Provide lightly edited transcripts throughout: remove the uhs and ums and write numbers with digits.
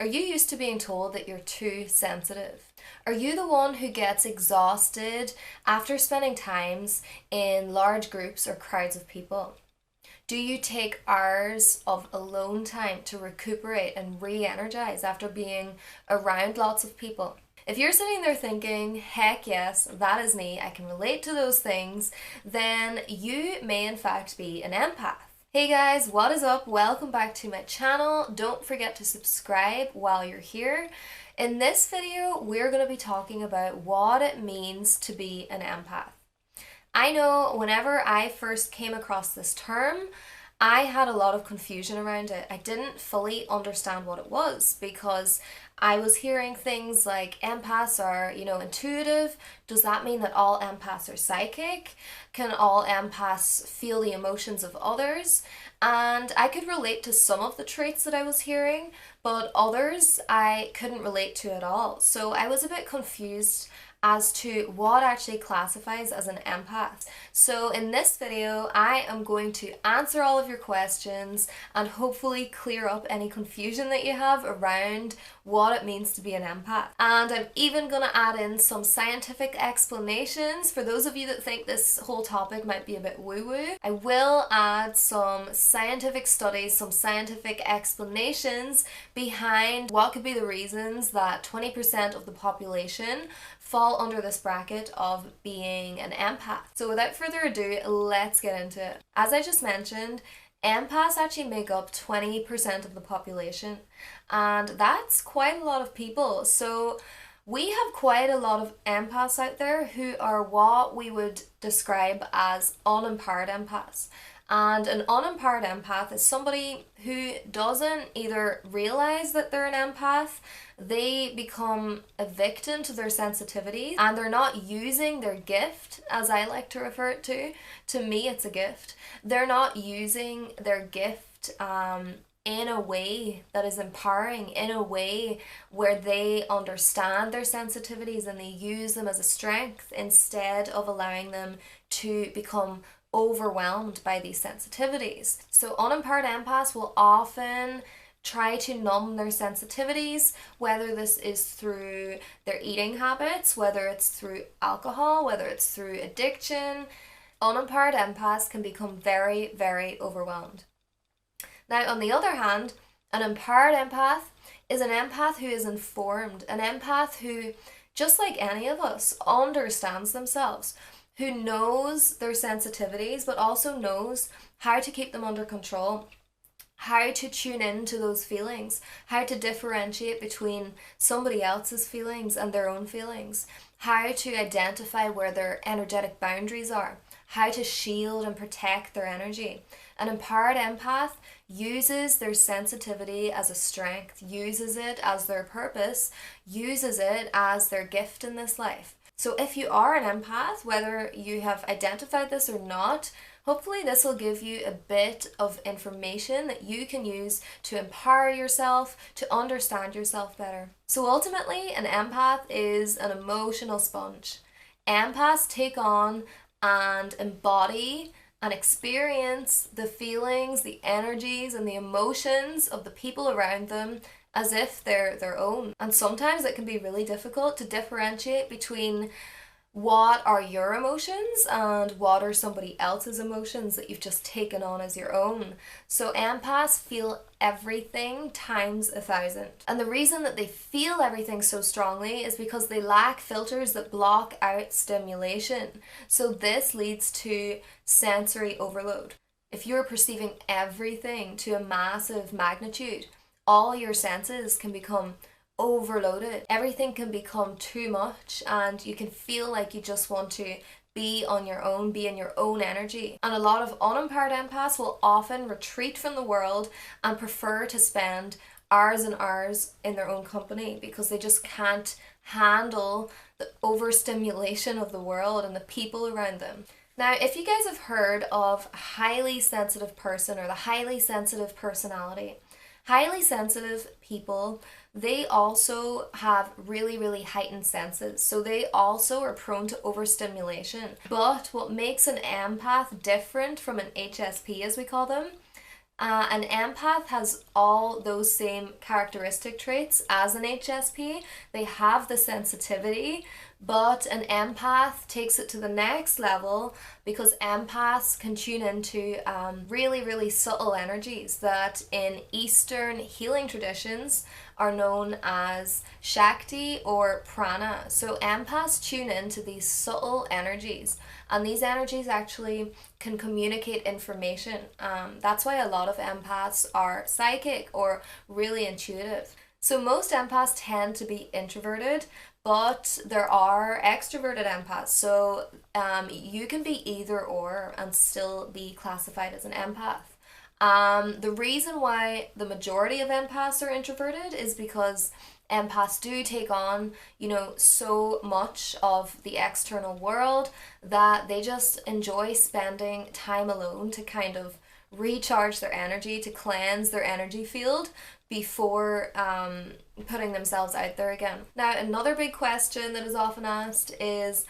Are you used to being told that you're too sensitive? Are you the one who gets exhausted after spending times in large groups or crowds of people? Do you take hours of alone time to recuperate and re energize after being around lots of people? If you're sitting there thinking, heck yes, that is me, I can relate to those things, then you may in fact be an empath. Hey guys, what is up? Welcome back to my channel. Don't forget to subscribe while you're here. In this video, we're going to be talking about what it means to be an empath. I know whenever I first came across this term, I had a lot of confusion around it. I didn't fully understand what it was because I was hearing things like empaths are, intuitive. Does that mean that all empaths are psychic? Can all empaths feel the emotions of others? And I could relate to some of the traits that I was hearing, but others I couldn't relate to at all. So I was a bit confused as to what actually classifies as an empath. So in this video, I am going to answer all of your questions and hopefully clear up any confusion that you have around what it means to be an empath. And I'm even going to add in some scientific explanations for those of you that think this whole topic might be a bit woo-woo. I will add some scientific studies, some scientific explanations behind what could be the reasons that 20% of the population fall under this bracket of being an empath. So without further ado, let's get into it. As I just mentioned, empaths actually make up 20% of the population, and that's quite a lot of people. So we have quite a lot of empaths out there who are what we would describe as unempowered empaths. And an unempowered empath is somebody who doesn't either realize that they're an empath, they become a victim to their sensitivities, and they're not using their gift, as I like to refer it to. To me, it's a gift. They're not using their gift in a way that is empowering, in a way where they understand their sensitivities and they use them as a strength instead of allowing them to become overwhelmed by these sensitivities. So unempowered empaths will often try to numb their sensitivities, whether this is through their eating habits, whether it's through alcohol, whether it's through addiction. Unempowered empaths can become very, very overwhelmed. Now, on the other hand, an empowered empath is an empath who is informed, an empath who, just like any of us, understands themselves, who knows their sensitivities, but also knows how to keep them under control, how to tune in to those feelings, how to differentiate between somebody else's feelings and their own feelings, how to identify where their energetic boundaries are, how to shield and protect their energy. An empowered empath uses their sensitivity as a strength, uses it as their purpose, uses it as their gift in this life. So if you are an empath, whether you have identified this or not, hopefully this will give you a bit of information that you can use to empower yourself, to understand yourself better. So ultimately, an empath is an emotional sponge. Empaths take on and embody and experience the feelings, the energies, and the emotions of the people around them as if they're their own. And sometimes it can be really difficult to differentiate between what are your emotions and what are somebody else's emotions that you've just taken on as your own. So empaths feel everything times 1,000. And the reason that they feel everything so strongly is because they lack filters that block out stimulation. So this leads to sensory overload. If you're perceiving everything to a massive magnitude, all your senses can become overloaded. Everything can become too much and you can feel like you just want to be on your own, be in your own energy. And a lot of unempowered empaths will often retreat from the world and prefer to spend hours and hours in their own company because they just can't handle the overstimulation of the world and the people around them. Now, if you guys have heard of a highly sensitive person or the highly sensitive personality, highly sensitive people, they also have really, really heightened senses. So they also are prone to overstimulation. But what makes an empath different from an HSP, as we call them, An empath has all those same characteristic traits as an HSP. They have the sensitivity, but an empath takes it to the next level because empaths can tune into really, really subtle energies that in Eastern healing traditions are known as Shakti or Prana. So empaths tune into these subtle energies, and these energies actually can communicate information. That's why a lot of empaths are psychic or really intuitive. So most empaths tend to be introverted, but there are extroverted empaths. So you can be either or and still be classified as an empath. The reason why the majority of empaths are introverted is because empaths do take on, so much of the external world that they just enjoy spending time alone to kind of recharge their energy, to cleanse their energy field before putting themselves out there again. Now, another big question that is often asked is,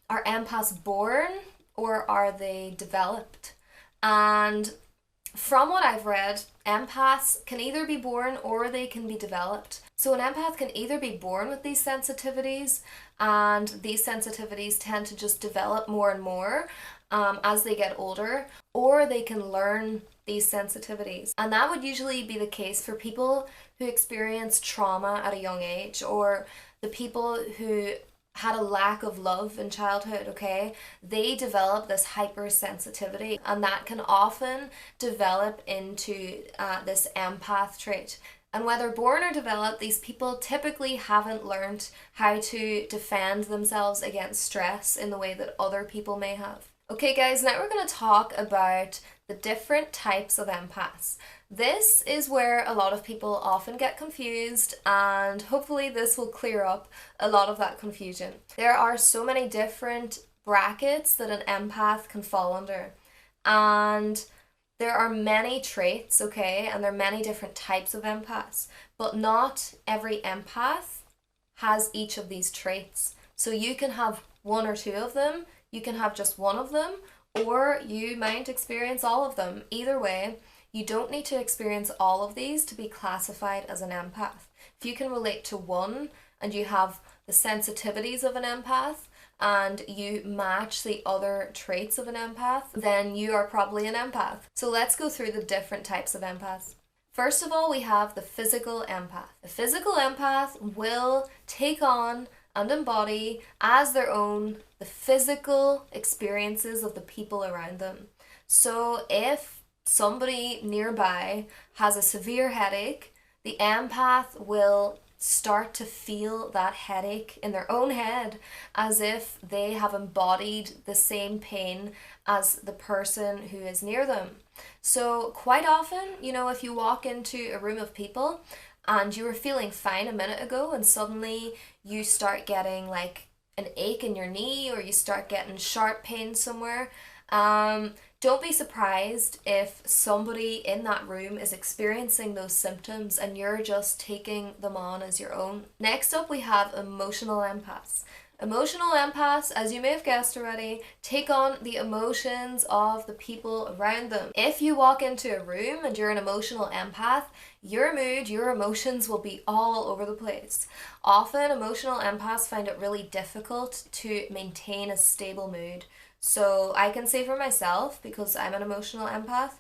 are empaths born or are they developed? And from what I've read, empaths can either be born or they can be developed. So an empath can either be born with these sensitivities, and these sensitivities tend to just develop more and more as they get older, or they can learn these sensitivities. And that would usually be the case for people who experience trauma at a young age, or the people who had a lack of love in childhood, okay? They develop this hypersensitivity, and that can often develop into this empath trait. And whether born or developed, these people typically haven't learned how to defend themselves against stress in the way that other people may have. Okay guys, now we're going to talk about the different types of empaths. This is where a lot of people often get confused, and hopefully this will clear up a lot of that confusion. There are so many different brackets that an empath can fall under, and there are many traits, okay, and there are many different types of empaths, but not every empath has each of these traits. So you can have one or two of them, you can have just one of them, or you might experience all of them. Either way, you don't need to experience all of these to be classified as an empath. If you can relate to one and you have the sensitivities of an empath and you match the other traits of an empath, then you are probably an empath. So let's go through the different types of empaths. First of all, we have the physical empath. The physical empath will take on and embody as their own the physical experiences of the people around them. So if somebody nearby has a severe headache, the empath will start to feel that headache in their own head as if they have embodied the same pain as the person who is near them. So quite often, if you walk into a room of people and you were feeling fine a minute ago and suddenly you start getting like an ache in your knee or you start getting sharp pain somewhere, don't be surprised if somebody in that room is experiencing those symptoms and you're just taking them on as your own. Next up, we have emotional empaths. Emotional empaths, as you may have guessed already, take on the emotions of the people around them. If you walk into a room and you're an emotional empath, your mood, your emotions will be all over the place. Often, emotional empaths find it really difficult to maintain a stable mood. So I can say for myself, because I'm an emotional empath,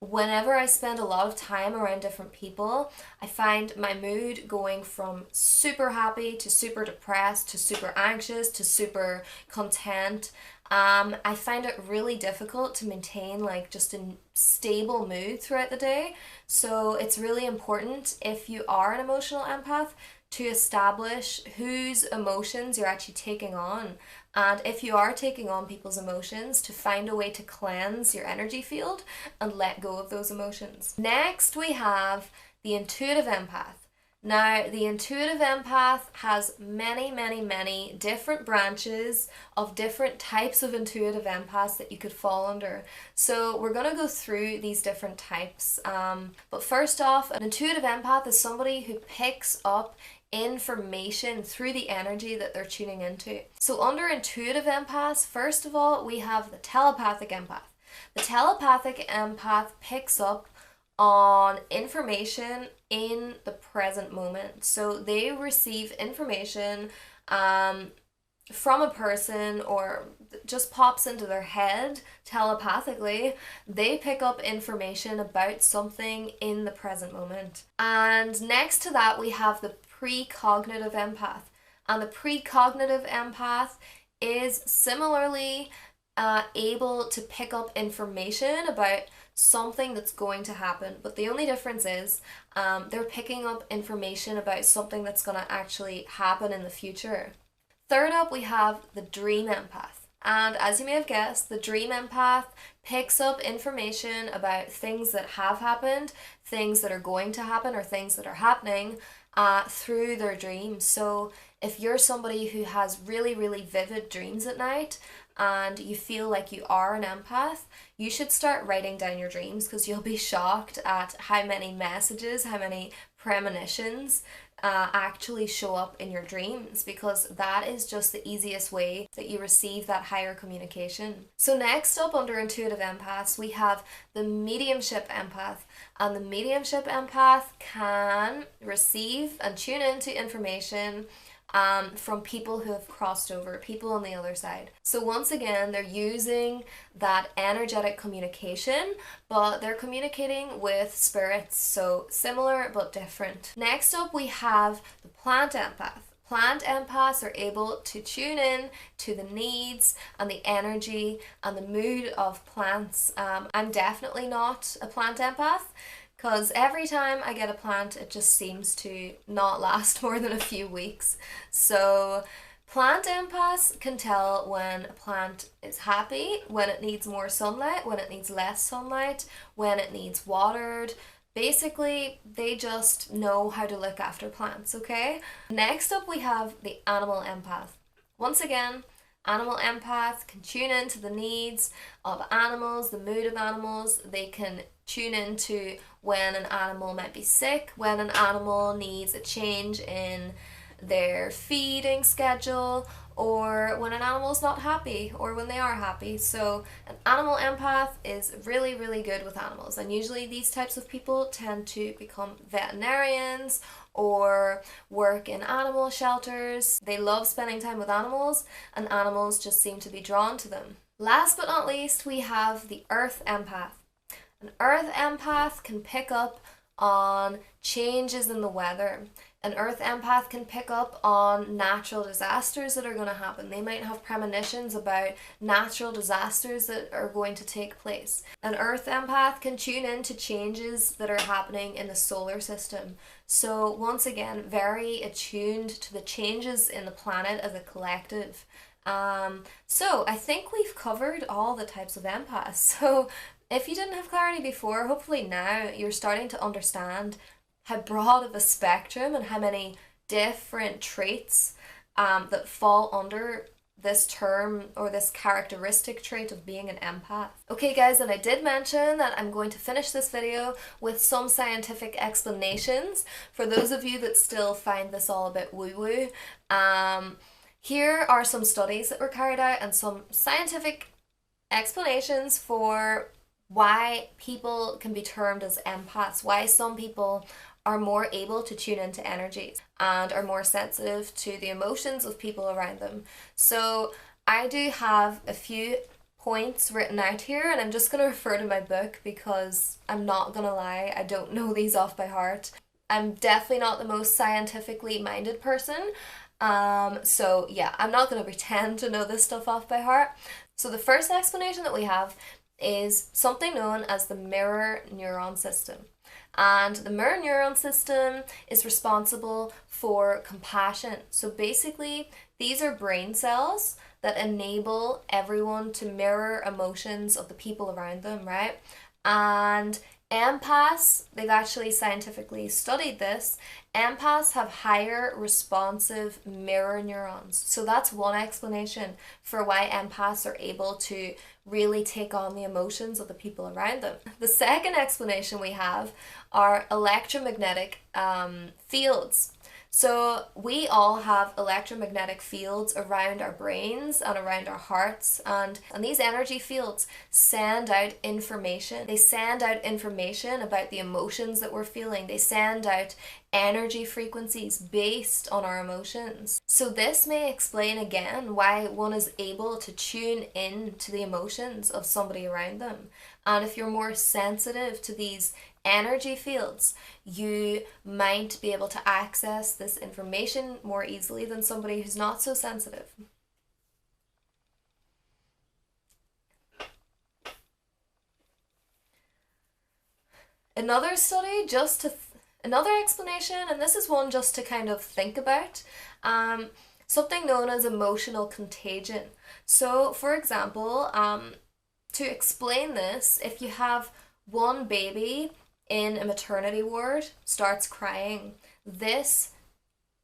whenever I spend a lot of time around different people, I find my mood going from super happy to super depressed to super anxious to super content. I find it really difficult to maintain like just a stable mood throughout the day. So it's really important, if you are an emotional empath, to establish whose emotions you're actually taking on. And if you are taking on people's emotions, to find a way to cleanse your energy field and let go of those emotions. Next, we have the intuitive empath. Now, the intuitive empath has many, many, many different branches of different types of intuitive empaths that you could fall under. So we're going to go through these different types. But first off, an intuitive empath is somebody who picks up information through the energy that they're tuning into. So under intuitive empaths, first of all, we have the telepathic empath. The telepathic empath picks up on information in the present moment. So they receive information from a person, or just pops into their head telepathically. They pick up information about something in the present moment. And next to that, we have the precognitive empath. And the precognitive empath is similarly able to pick up information about something that's going to happen, but the only difference is they're picking up information about something that's going to actually happen in the future. Third up, we have the Dream Empath. And as you may have guessed, the Dream Empath picks up information about things that have happened, things that are going to happen, or things that are happening through their dreams. So if you're somebody who has really, really vivid dreams at night and you feel like you are an empath, you should start writing down your dreams, because you'll be shocked at how many messages, how many premonitions actually show up in your dreams, because that is just the easiest way that you receive that higher communication. So next up, under Intuitive Empaths, we have the Mediumship Empath. And the Mediumship Empath can receive and tune into information from people who have crossed over, people on the other side. So once again, they're using that energetic communication, but they're communicating with spirits, so similar but different. Next up, we have the Plant Empath. Plant empaths are able to tune in to the needs and the energy and the mood of plants. I'm definitely not a plant empath, because every time I get a plant, it just seems to not last more than a few weeks. So plant empaths can tell when a plant is happy, when it needs more sunlight, when it needs less sunlight, when it needs watered. Basically, they just know how to look after plants, okay? Next up, we have the Animal Empath. Once again, Animal Empath can tune into the needs of animals, the mood of animals. They can tune into when an animal might be sick, when an animal needs a change in their feeding schedule, or when an animal's not happy, or when they are happy. So an animal empath is really, really good with animals. And usually these types of people tend to become veterinarians or work in animal shelters. They love spending time with animals, and animals just seem to be drawn to them. Last but not least, we have the Earth Empath. An Earth Empath can pick up on changes in the weather. An Earth Empath can pick up on natural disasters that are going to happen. They might have premonitions about natural disasters that are going to take place. An Earth Empath can tune in to changes that are happening in the solar system. So once again, very attuned to the changes in the planet as a collective. So I think we've covered all the types of empaths. So if you didn't have clarity before, hopefully now you're starting to understand how broad of a spectrum and how many different traits that fall under this term, or this characteristic trait of being an empath. Okay guys, and I did mention that I'm going to finish this video with some scientific explanations for those of you that still find this all a bit woo-woo. Here are some studies that were carried out and some scientific explanations for why people can be termed as empaths, why some people are more able to tune into energies and are more sensitive to the emotions of people around them. So I do have a few points written out here, and I'm just going to refer to my book because I'm not going to lie, I don't know these off by heart. I'm definitely not the most scientifically minded person, so yeah, I'm not going to pretend to know this stuff off by heart. So the first explanation that we have is something known as the mirror neuron system. And the mirror neuron system is responsible for compassion. So basically, these are brain cells that enable everyone to mirror emotions of the people around them, right? And empaths, they've actually scientifically studied this, empaths have higher responsive mirror neurons. So that's one explanation for why empaths are able to really take on the emotions of the people around them. The second explanation we have are electromagnetic fields. So we all have electromagnetic fields around our brains and around our hearts, and these energy fields send out information. They send out information about the emotions that we're feeling. They send out energy frequencies based on our emotions. So this may explain again why one is able to tune in to the emotions of somebody around them. And if you're more sensitive to these energy fields, you might be able to access this information more easily than somebody who's not so sensitive. Another study, another explanation, and this is one just to kind of think about, something known as emotional contagion. So, for example, to explain this, if you have one baby in a maternity ward starts crying, this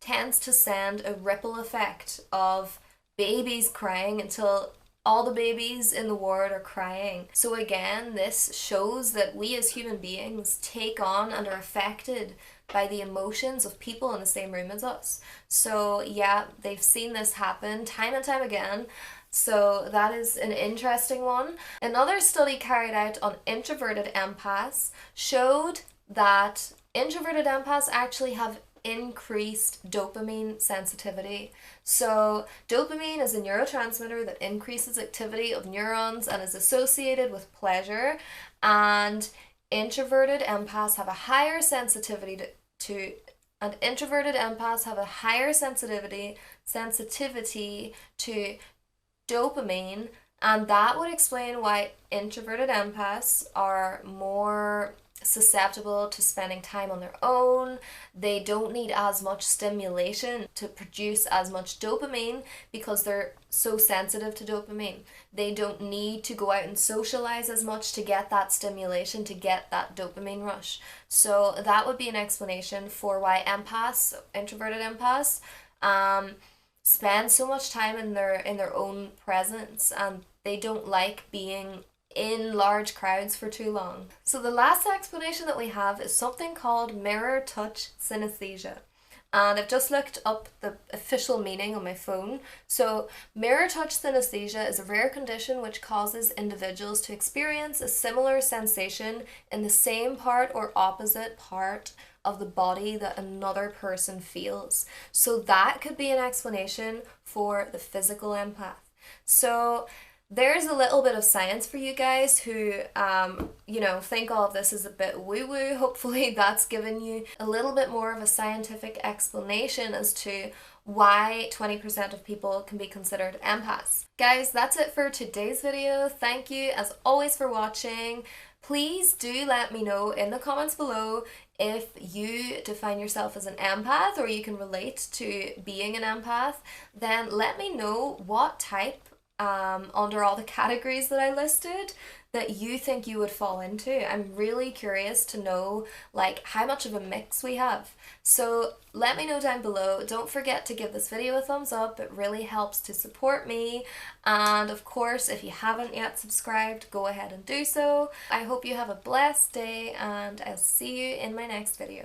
tends to send a ripple effect of babies crying until all the babies in the ward are crying. So again, this shows that we as human beings take on and are affected by the emotions of people in the same room as us. So yeah, they've seen this happen time and time again. So that is an interesting one. Another study carried out on introverted empaths showed that introverted empaths actually have increased dopamine sensitivity. So dopamine is a neurotransmitter that increases activity of neurons and is associated with pleasure, and introverted empaths have a higher sensitivity to and introverted empaths have a higher sensitivity to dopamine, and that would explain why introverted empaths are more susceptible to spending time on their own. They don't need as much stimulation to produce as much dopamine because they're so sensitive to dopamine. They don't need to go out and socialize as much to get that stimulation, to get that dopamine rush. So that would be an explanation for why introverted empaths, spend so much time in their own presence, and they don't like being in large crowds for too long. So the last explanation that we have is something called mirror touch synesthesia. And I've just looked up the official meaning on my phone. So mirror touch synesthesia is a rare condition which causes individuals to experience a similar sensation in the same part or opposite part of the body that another person feels. So that could be an explanation for the physical empath. So there's a little bit of science for you guys who, think all of this is a bit woo-woo. Hopefully that's given you a little bit more of a scientific explanation as to why 20% of people can be considered empaths. Guys, that's it for today's video. Thank you as always for watching. Please do let me know in the comments below if you define yourself as an empath or you can relate to being an empath. Then let me know what type, under all the categories that I listed, that you think you would fall into. I'm really curious to know how much of a mix we have. So let me know down below. Don't forget to give this video a thumbs up. It really helps to support me. And of course, if you haven't yet subscribed, go ahead and do so. I hope you have a blessed day, and I'll see you in my next video.